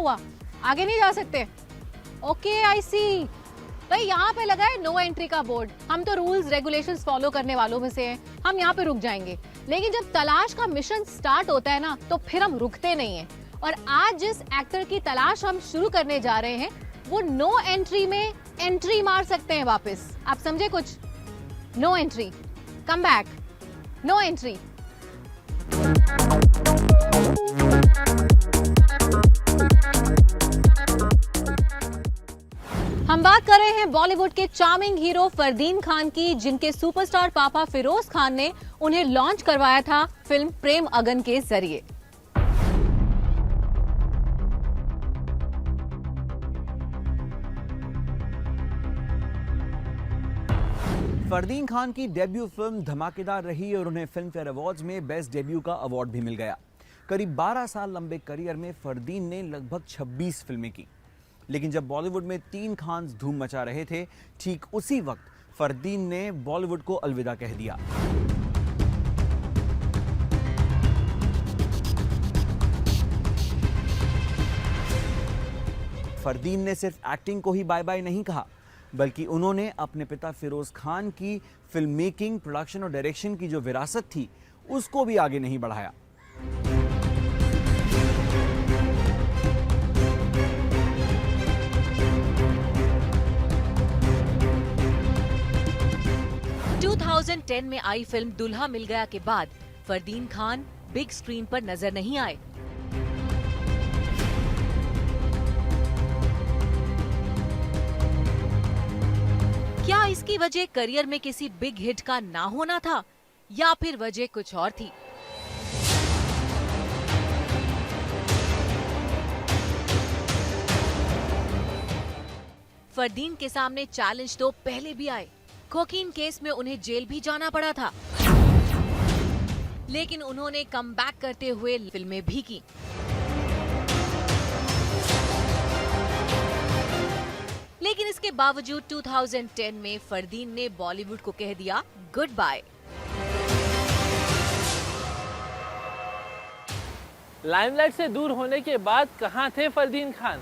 हुआ, आगे नहीं जा सकते? ओके आई सी। भाई यहाँ पे लगा है नो एंट्री का बोर्ड। हम तो रूल्स रेगुलेशंस फॉलो करने वालों में से हैं, हम यहाँ पे रुक जाएंगे। लेकिन जब तलाश का मिशन स्टार्ट होता है ना, तो फिर हम रुकते नहीं हैं। और आज जिस एक्टर की तलाश हम शुरू करने जा रहे हैं, वो नो एंट्री में एंट्री मार सकते हैं वापस। आप समझे कुछ? No entry, come back, no entry. हम बात कर रहे हैं बॉलीवुड के चार्मिंग हीरो फरदीन खान की, जिनके सुपरस्टार पापा फिरोज खान ने उन्हें लॉन्च करवाया था फिल्म प्रेम अगन के जरिए। फरदीन खान की डेब्यू फिल्म धमाकेदार रही और उन्हें फिल्म फेयर अवार्ड्स में बेस्ट डेब्यू का अवार्ड भी मिल गया। करीब 12 साल लंबे करियर में फरदीन ने लगभग 26 फिल्में की। लेकिन जब बॉलीवुड में 3 खान्स धूम मचा रहे थे, ठीक उसी वक्त फरदीन ने बॉलीवुड को अलविदा कह दिया। फरदीन ने सिर्फ एक्टिंग को ही बाय बाय नहीं कहा, बल्कि उन्होंने अपने पिता फिरोज खान की फिल्म मेकिंग, प्रोडक्शन और डायरेक्शन की जो विरासत थी, उसको भी आगे नहीं बढ़ाया। टेन में आई फिल्म दुल्हा मिल गया के बाद फरदीन खान बिग स्क्रीन पर नजर नहीं आए। क्या इसकी वजह करियर में किसी बिग हिट का ना होना था, या फिर वजह कुछ और थी? फरदीन के सामने चैलेंज तो पहले भी आए। कोकीन केस में उन्हें जेल भी जाना पड़ा था, लेकिन उन्होंने कमबैक करते हुए फिल्में भी की। लेकिन इसके बावजूद 2010 में फरदीन ने बॉलीवुड को कह दिया गुड बाय। लाइमलाइट से दूर होने के बाद कहां थे फरदीन खान?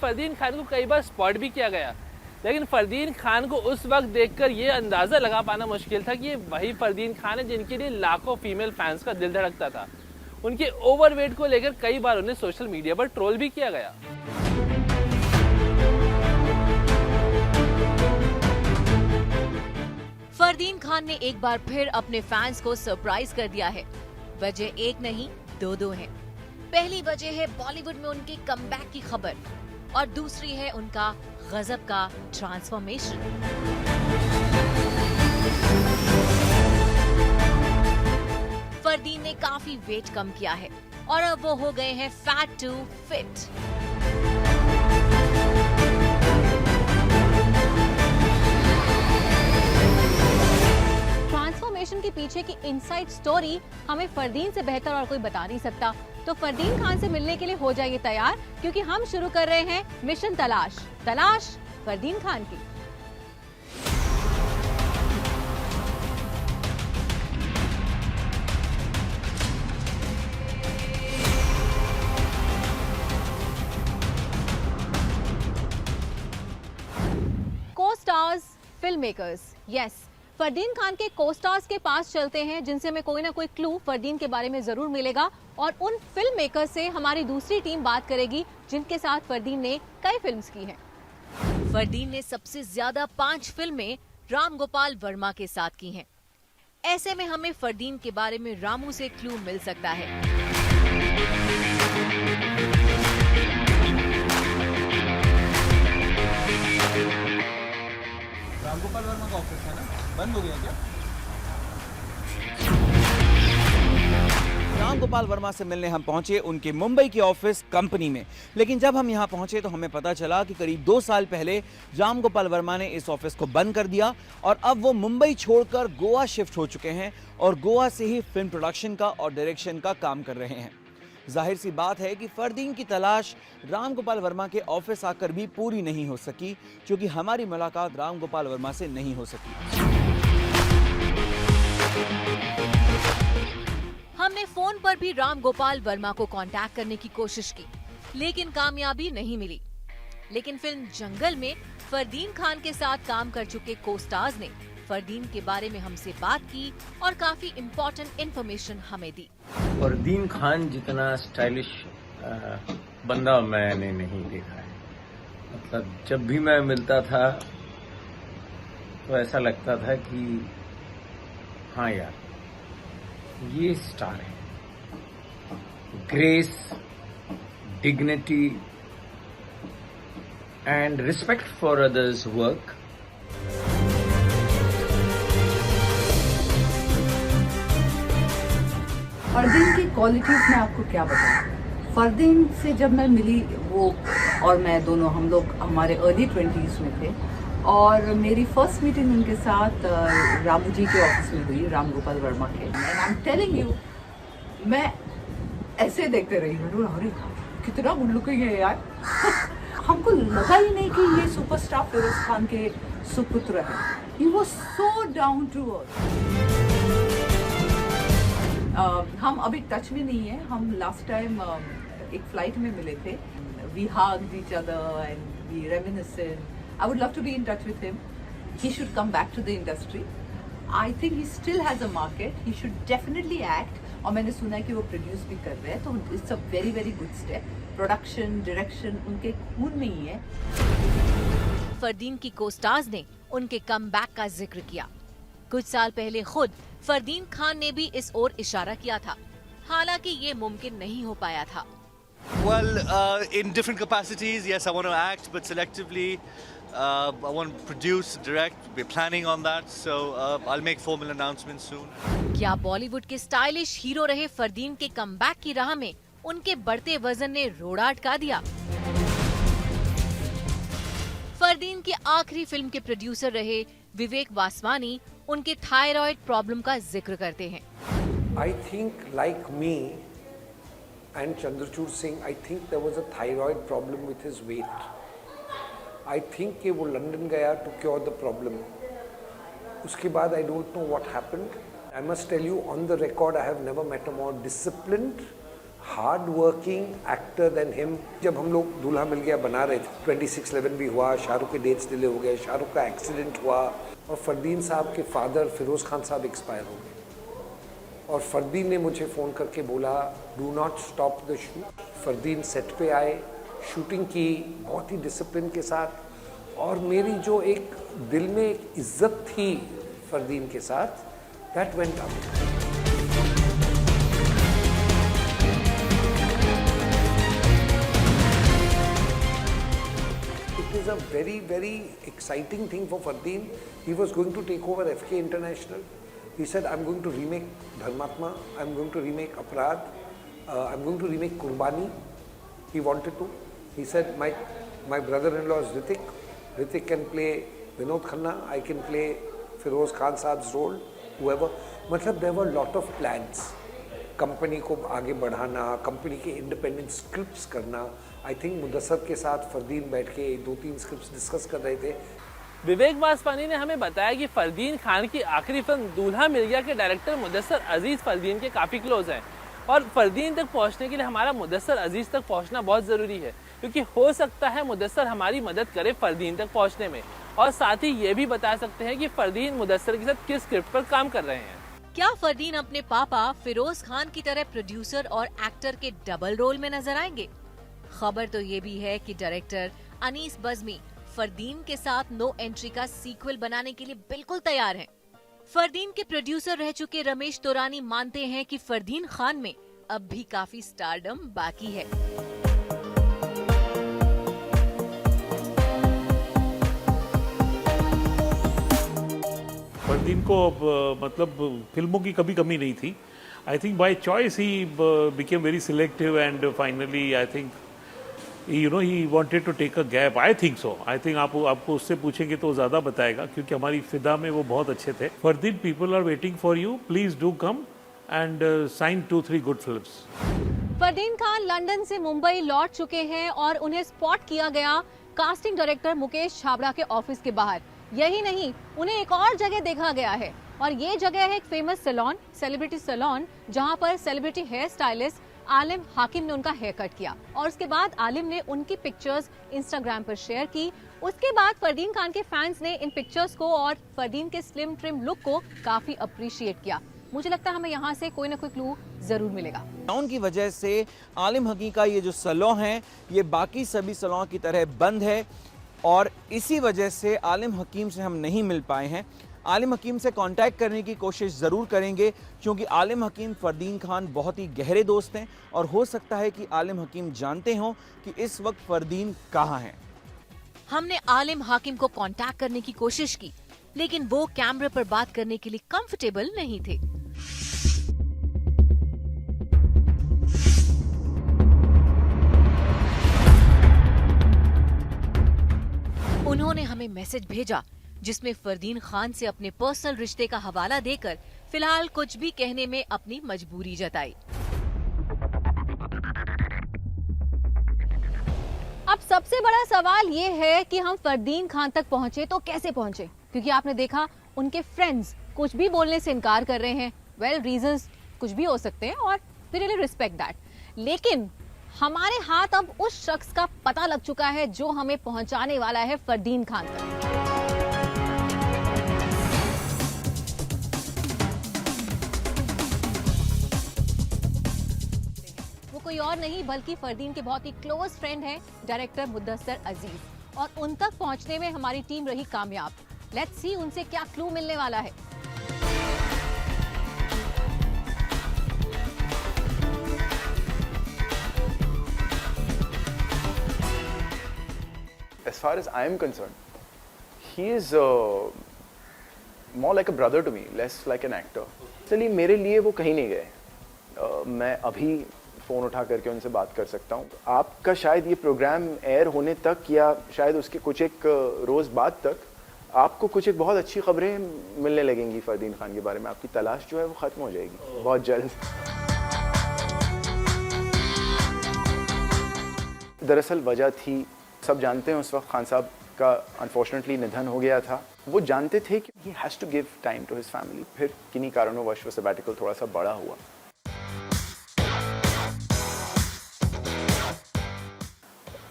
फरदीन खान को कई बार स्पॉट भी किया गया, लेकिन फरदीन खान को उस वक्त देखकर ये अंदाजा लगा पाना मुश्किल था कि ये वही फरदीन खान है जिनके लिए लाखों फीमेल फैंस का दिल धड़कता था। उनके ओवरवेट को लेकर कई बार उन्हें सोशल मीडिया पर ट्रोल भी किया गया। फरदीन खान ने एक बार फिर अपने फैंस को सरप्राइज कर दिया है। वजह एक नहीं, दो हैं। पहली वजह है बॉलीवुड में उनके कमबैक की खबर, और दूसरी है उनका गजब का ट्रांसफॉर्मेशन। फरदीन ने काफी वेट कम किया है और अब वो हो गए हैं फैट टू फिट। ट्रांसफॉर्मेशन के पीछे की इनसाइड स्टोरी हमें फरदीन से बेहतर और कोई बता नहीं सकता। तो फरदीन खान से मिलने के लिए हो जाइए तैयार, क्योंकि हम शुरू कर रहे हैं मिशन तलाश फरदीन खान की। को stars, film makers, yes, Fardeen Khan के को स्टार्स के पास चलते हैं, जिनसे हमें कोई ना कोई क्लू फरदीन के बारे में जरूर मिलेगा। और उन फिल्म मेकर से हमारी दूसरी टीम बात करेगी, जिनके साथ फरदीन ने कई फिल्म्स की हैं। फरदीन ने सबसे ज्यादा 5 फिल्में राम गोपाल वर्मा के साथ की हैं। ऐसे में हमें फरदीन के बारे में रामू से क्लू मिल सकता है। राम गोपाल वर्मा का ऑफिस है ना, बंद हो गया क्या? राम गोपाल वर्मा से मिलने हम पहुंचे उनके मुंबई के ऑफिस कंपनी में। लेकिन जब हम यहां पहुंचे तो हमें पता चला कि करीब 2 साल पहले राम गोपाल वर्मा ने इस ऑफिस को बंद कर दिया और अब वो मुंबई छोड़कर गोवा शिफ्ट हो चुके हैं और गोवा से ही फिल्म प्रोडक्शन का और डायरेक्शन का काम कर रहे हैं। जाहिर सी बात है कि फरदीन की तलाश राम गोपाल वर्मा के ऑफिस आकर भी पूरी नहीं हो सकी, क्योंकि हमारी मुलाकात राम गोपाल वर्मा से नहीं हो सकी। हमने फोन पर भी राम गोपाल वर्मा को कांटेक्ट करने की कोशिश की, लेकिन कामयाबी नहीं मिली। लेकिन फिल्म जंगल में फरदीन खान के साथ काम कर चुके को-स्टार्स ने फरदीन के बारे में हमसे बात की और काफी इम्पोर्टेंट इन्फॉर्मेशन हमें दी। फरदीन खान जितना स्टाइलिश बंदा मैंने नहीं देखा है। मतलब जब भी मैं मिलता था तो ऐसा लगता था कि हाँ यार, ये स्टार है। Grace, dignity and respect for others work. Fardeen की क्वालिटीज में आपको क्या बताऊं? फरदीन से जब मैं मिली, वो और मैं दोनों, हम लोग हमारे अर्ली 20s में थे, और मेरी फर्स्ट मीटिंग उनके साथ रामू जी के ऑफिस में हुई, राम गोपाल वर्मा के। And I am telling you, मैं ऐसे देखते रही हूँ, अरे कितना गुड लुकिंग है यार। हमको लगा ही नहीं कि ये सुपरस्टार फिरोज खान के सुपुत्र है। He was so down to earth. हम अभी टच में नहीं है। हम लास्ट टाइम एक फ्लाइट में मिले थे। We hugged each other and we reminisced. I would love to be in touch with him. He should come back to the industry. I think he still has a market. He should definitely act. और मैंने सुना है कि वो produce भी कर रहे हैं, तो it's a very very good step. Production, direction उनके खून में ही है। फरदीन की को-स्टार्स ने उनके कमबैक का जिक्र किया। कुछ साल पहले खुद फरदीन खान ने भी इस ओर इशारा किया था, हालांकि ये मुमकिन नहीं हो पाया था। Well, in different capacities, yes, I want to act, but selectively. I want to produce, direct. We're planning on that, so I'll make formal announcements soon. क्या बॉलीवुड के स्टाइलिश हीरो रहे फरदीन के कमबैक की राह में उनके बढ़ते वजन ने रोड़ा अटका दिया? फरदीन की आखिरी फिल्म के प्रोड्यूसर रहे विवेक वासवानी उनके थायराइड प्रॉब्लम का जिक्र करते हैं। I think like me and Chandrachud Singh, I think there was a thyroid problem with his weight. I think कि वो लंदन गया to cure the problem. उसके बाद I don't know what happened. I must tell you on the record, I have never met a more disciplined, hard-working actor than him. जब हम लोग दूल्हा मिल गया बना रहे थे, 26/11 भी हुआ, शाहरुख के डेट्स डिले हो गए, शाहरुख का एक्सीडेंट हुआ, और फरदीन साहब के फादर फिरोज खान साहब एक्सपायर हो गए। और फरदीन ने मुझे फ़ोन करके बोला, do not stop the shoot. Fardeen set पे आए, शूटिंग की बहुत ही डिसिप्लिन के साथ, और मेरी जो एक दिल में एक इज्जत थी फरदीन के साथ, that went up. It is a very, very exciting thing for Fardeen. He was going to take over FK International. He said, I'm going to remake Dharmatma, I'm going to remake Aparadh, I'm going to remake Kurbani. He wanted to. He said, my brother-in-law is Hrithik. Hrithik can play Vinod Khanna, I can play Feroz Khan Saab's role, whoever. मतलब there were lot of plans. Company को आगे बढ़ाना, company के independent scripts करना। I think Mudassar के साथ फरदीन बैठ के 2-3 स्क्रिप्ट्स डिस्कस कर रहे थे। विवेक वासवानी ने हमें बताया कि फरदीन खान की आखिरी फिल्म दूल्हा मिल गया के डायरेक्टर मुदस्सर अजीज फरदीन के काफ़ी क्लोज हैं, और फरदीन तक पहुंचने के लिए हमारा मुदस्सर अजीज तक पहुंचना बहुत ज़रूरी है, क्योंकि हो सकता है मुदस्सर हमारी मदद करे फरदीन तक पहुंचने में, और साथ ही ये भी बता सकते हैं कि फरदीन मुदस्सर के साथ किस स्क्रिप्ट पर काम कर रहे हैं। क्या फरदीन अपने पापा फिरोज खान की तरह प्रोड्यूसर और एक्टर के डबल रोल में नजर आएंगे? खबर तो ये भी है कि डायरेक्टर अनीस बज़मी फरदीन के साथ नो एंट्री का सीक्वल बनाने के लिए बिल्कुल तैयार हैं। फरदीन के प्रोड्यूसर रह चुके रमेश तोरानी मानते हैं कि फरदीन खान में अब भी काफी स्टारडम बाकी है। फरदीन को मतलब फिल्मों की कभी कमी नहीं थी। I think by choice he became very selective and finally I think he wanted to take a gap. I think so. I think आपको उससे पूछेंगे तो ज़्यादा बताएगा, क्योंकि हमारी फिदा में वो बहुत अच्छे थे। Fardeen, people are waiting for you, please do come and sign 2-3 good films. Fardeen Khan London से मुंबई लौट चुके हैं और उन्हें स्पॉट किया गया कास्टिंग डायरेक्टर मुकेश छाबड़ा के ऑफिस के बाहर। यही नहीं, उन्हें एक और जगह देखा गया है, और ये जगह है एक फेमस सैलून, सेलिब्रिटी सैलून, जहां पर सेलिब्रिटी हेयर स्टाइलिस्ट आलिम हाकिम ने उनका हेयर कट किया और उसके बाद आलिम ने उनकी पिक्चर्स इंस्टाग्राम पर शेयर की। उसके बाद फरदीन खान के फैंस ने इन पिक्चर्स को और फरदीन के स्लिम ट्रिम लुक को काफी अप्रिशिएट किया। मुझे लगता है हमें यहाँ से कोई ना कोई क्लू जरूर मिलेगा। लॉकडाउन की वजह से आलिम हकीम का ये जो सैलून है ये बाकी सभी सैलून की तरह बंद है और इसी वजह से आलिम हकीम से हम नहीं मिल पाए हैं। आलिम हकीम से कांटेक्ट करने की कोशिश ज़रूर करेंगे क्योंकि आलिम हकीम फरदीन खान बहुत ही गहरे दोस्त हैं और हो सकता है कि आलिम हकीम जानते हों कि इस वक्त फरदीन कहाँ हैं। हमने आलिम हाकिम को कांटेक्ट करने की कोशिश की, लेकिन वो कैमरे पर बात करने के लिए कंफर्टेबल नहीं थे। उन्होंने हमें मैसेज भेजा जिसमें फरदीन खान से अपने पर्सनल रिश्ते का हवाला देकर फिलहाल कुछ भी कहने में अपनी मजबूरी जताई। अब सबसे बड़ा सवाल ये है कि हम फरदीन खान तक पहुंचे तो कैसे पहुंचे, क्योंकि आपने देखा उनके फ्रेंड्स कुछ भी बोलने से इनकार कर रहे हैं। वेल, रीजंस कुछ भी हो सकते हैं और वी रियली रिस्पेक्ट दैट, लेकिन हमारे हाथ अब उस शख्स का पता लग चुका है जो हमें पहुंचाने वाला है फरदीन खान तक। वो कोई और नहीं बल्कि फरदीन के बहुत ही क्लोज फ्रेंड हैं डायरेक्टर मुद्दस्सर अजीज, और उन तक पहुंचने में हमारी टीम रही कामयाब। लेट्स सी उनसे क्या क्लू मिलने वाला है। As far as I am concerned, he is more like a brother to me, less like an actor. इसलिए मेरे लिए वो कहीं नहीं गए। मैं अभी फ़ोन उठा करके उनसे बात कर सकता हूँ। आपका शायद ये प्रोग्राम एयर होने तक या शायद उसके कुछ एक रोज़ बाद तक आपको कुछ एक बहुत अच्छी खबरें मिलने लगेंगी फरदीन खान के बारे में। आपकी तलाश जो है वो ख़त्म हो जाएगी बहुत जल्द। दरअसल वजह थी, सब जानते हैं उस वक्त खान साहब का अनफॉर्चुनेटली निधन हो गया था। वो जानते थे कि he has to give time to his family. फिर किन्हीं कारणोंवश वो सबैटिकल थोड़ा सा बड़ा हुआ।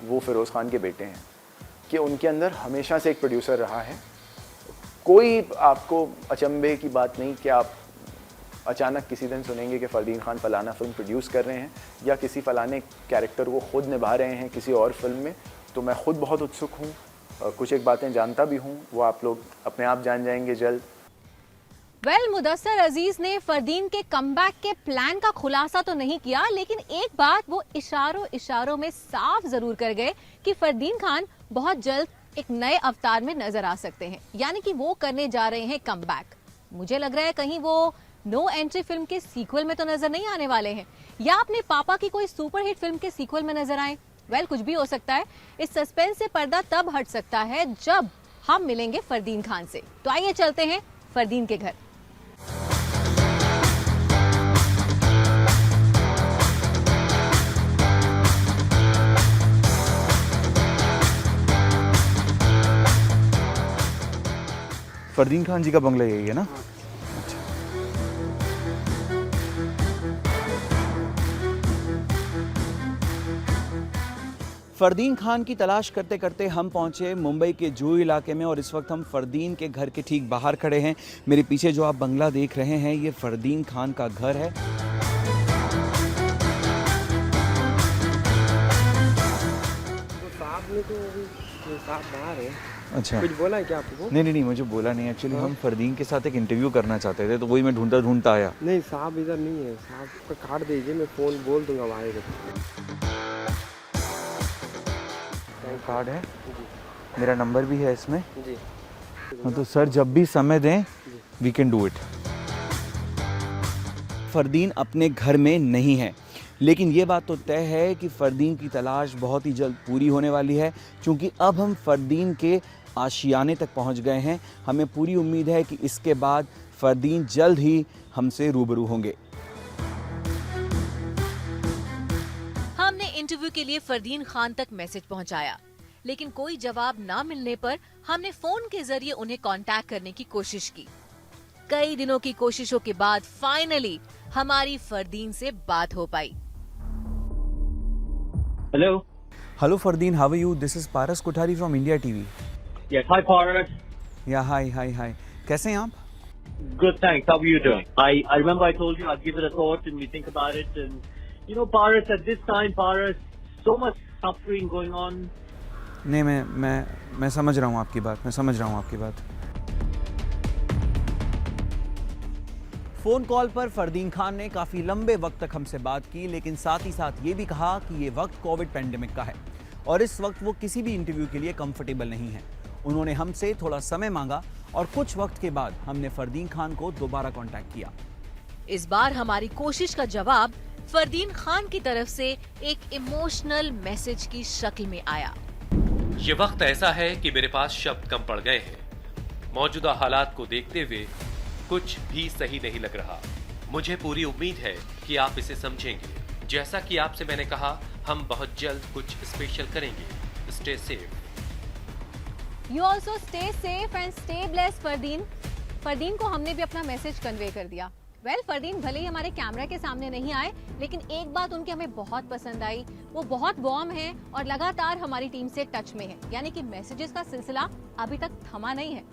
वो फिरोज़ खान के बेटे हैं कि उनके अंदर हमेशा से एक प्रोड्यूसर रहा है। कोई आपको अचंभे की बात नहीं कि आप अचानक किसी दिन सुनेंगे कि फरदीन खान फलाना फिल्म प्रोड्यूस कर रहे हैं या किसी फलाने कैरेक्टर को खुद निभा रहे हैं किसी और फिल्म में। तो मैं खुद बहुत उत्सुक हूँ, कुछ एक बातें जानता भी हूँ, वो आप लोग अपने आप जान जाएंगे जल्द। वेल, मुदस्सर अजीज ने फरदीन के कमबैक के प्लान का खुलासा तो नहीं किया, लेकिन एक बात वो इशारों में साफ जरूर कर गए कि फरदीन खान बहुत जल्द एक नए अवतार में नजर आ सकते हैं, यानी कि वो करने जा रहे हैं कमबैक। मुझे लग रहा है कहीं वो नो एंट्री फिल्म के सीक्वल में तो नजर नहीं आने वाले हैं, या अपने पापा की कोई सुपरहिट फिल्म के सीक्वल में नजर आए। वेल, कुछ भी हो सकता है। इस सस्पेंस से पर्दा तब हट सकता है जब हम मिलेंगे फरदीन खान से। तो आइए चलते हैं फरदीन के घर। फरदीन खान जी का बंगला यही है ना? फरदीन खान की तलाश करते करते हम पहुंचे मुंबई के जुहू इलाके में और इस वक्त हम फरदीन के घर के ठीक बाहर खड़े हैं। मेरे पीछे जो आप बंगला देख रहे हैं ये फरदीन खान का घर है। साहब बाहर है। अच्छा, कुछ बोला है क्या आपको? नहीं, मुझे बोला नहीं। एक्चुअली हम फरदीन के साथ एक इंटरव्यू करना चाहते थे, तो वही मैं ढूंढता आया। नहीं, साहब इधर नहीं है। साहब का कार्ड दीजिए, मैं फ़ोन बोल दूंगा वहाँ कार्ड है, मेरा नंबर भी है इसमें जी। हाँ, तो सर जब भी समय दें we can do it. Fardeen अपने घर में नहीं है, लेकिन ये बात तो तय है कि फरदीन की तलाश बहुत ही जल्द पूरी होने वाली है, क्योंकि अब हम फरदीन के आशियाने तक पहुंच गए हैं। हमें पूरी उम्मीद है कि इसके बाद फरदीन जल्द ही हमसे रूबरू होंगे। हमने इंटरव्यू के लिए फरदीन खान तक मैसेज पहुंचाया, लेकिन कोई जवाब ना मिलने पर हमने फोन के जरिए उन्हें कांटेक्ट करने की कोशिश की। कई दिनों की कोशिशों के बाद फाइनली हमारी फरदीन से बात हो पाई। Hello. Hello Fardeen, how are you? This is Paras Kothari from India TV. Yes, hi Paras. या हाय हाय हाय, कैसे हैं आप? Good, thanks. How are you doing? I remember I told you I'd give it a thought and we think about it. And you know, Paras, at this time, Paras, so much suffering going on. नहीं, मैं समझ रहा हूँ आपकी बात, मैं समझ रहा हूँ आपकी बात। फोन कॉल पर फरदीन खान ने काफी लंबे वक्त तक हमसे बात की, लेकिन साथ ही साथ ये भी कहा कि ये वक्त कोविड पेंडेमिक का है और इस वक्त वो किसी भी इंटरव्यू के लिए कंफर्टेबल नहीं है। उन्होंने हमसे थोड़ा समय मांगा और कुछ वक्त के बाद हमने फरदीन खान को दोबारा कांटेक्ट किया। इस बार हमारी कोशिश का जवाब फरदीन खान की तरफ से एक इमोशनल मैसेज की शक्ल में आया। ये वक्त ऐसा है कि मेरे पास शब्द कम पड़ गए हैं। मौजूदा हालात को देखते हुए कुछ भी सही नहीं लग रहा। मुझे पूरी उम्मीद है कि आप इसे समझेंगे। जैसा कि आपसे मैंने कहा, हम बहुत जल्द कुछ स्पेशल करेंगे। Stay safe. You also stay safe and stay blessed, Fardeen. Fardeen को हमने भी अपना मैसेज कन्वे कर दिया। फरदीन भले ही हमारे कैमरा के सामने नहीं आए, लेकिन एक बात उनकी हमें बहुत पसंद आई। वो बहुत वार्म है और लगातार हमारी टीम से टच में है, यानी कि मैसेजेस का सिलसिला अभी तक थमा नहीं है।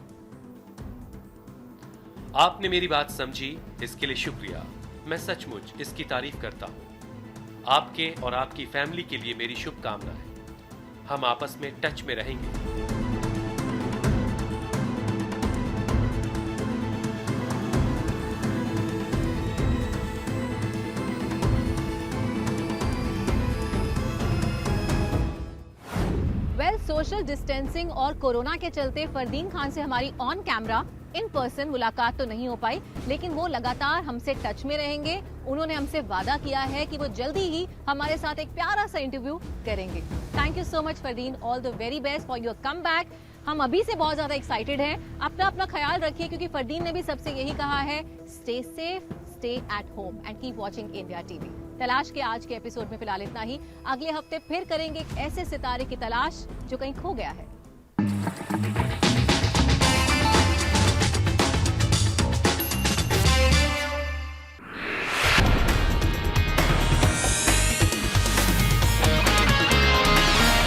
आपने मेरी बात समझी, इसके लिए शुक्रिया। मैं सचमुच इसकी तारीफ करता हूँ। आपके और आपकी फैमिली के लिए मेरी शुभकामनाएं। हम आपस में टच में रहेंगे। सोशल डिस्टेंसिंग और कोरोना के चलते फरदीन खान से हमारी ऑन कैमरा इन पर्सन मुलाकात तो नहीं हो पाई, लेकिन वो लगातार हमसे टच में रहेंगे। उन्होंने हमसे वादा किया है कि वो जल्दी ही हमारे साथ एक प्यारा सा इंटरव्यू करेंगे। Thank you so much Fardeen, all the very best for your come back. हम अभी से बहुत ज्यादा एक्साइटेड हैं। अपना ख्याल रखिए, क्योंकि फरदीन ने भी सबसे यही कहा है, stay safe, stay at home and keep watching India TV. तलाश के आज के एपिसोड में फिलहाल इतना ही। अगले हफ्ते फिर करेंगे एक ऐसे सितारे की तलाश जो कहीं खो गया है।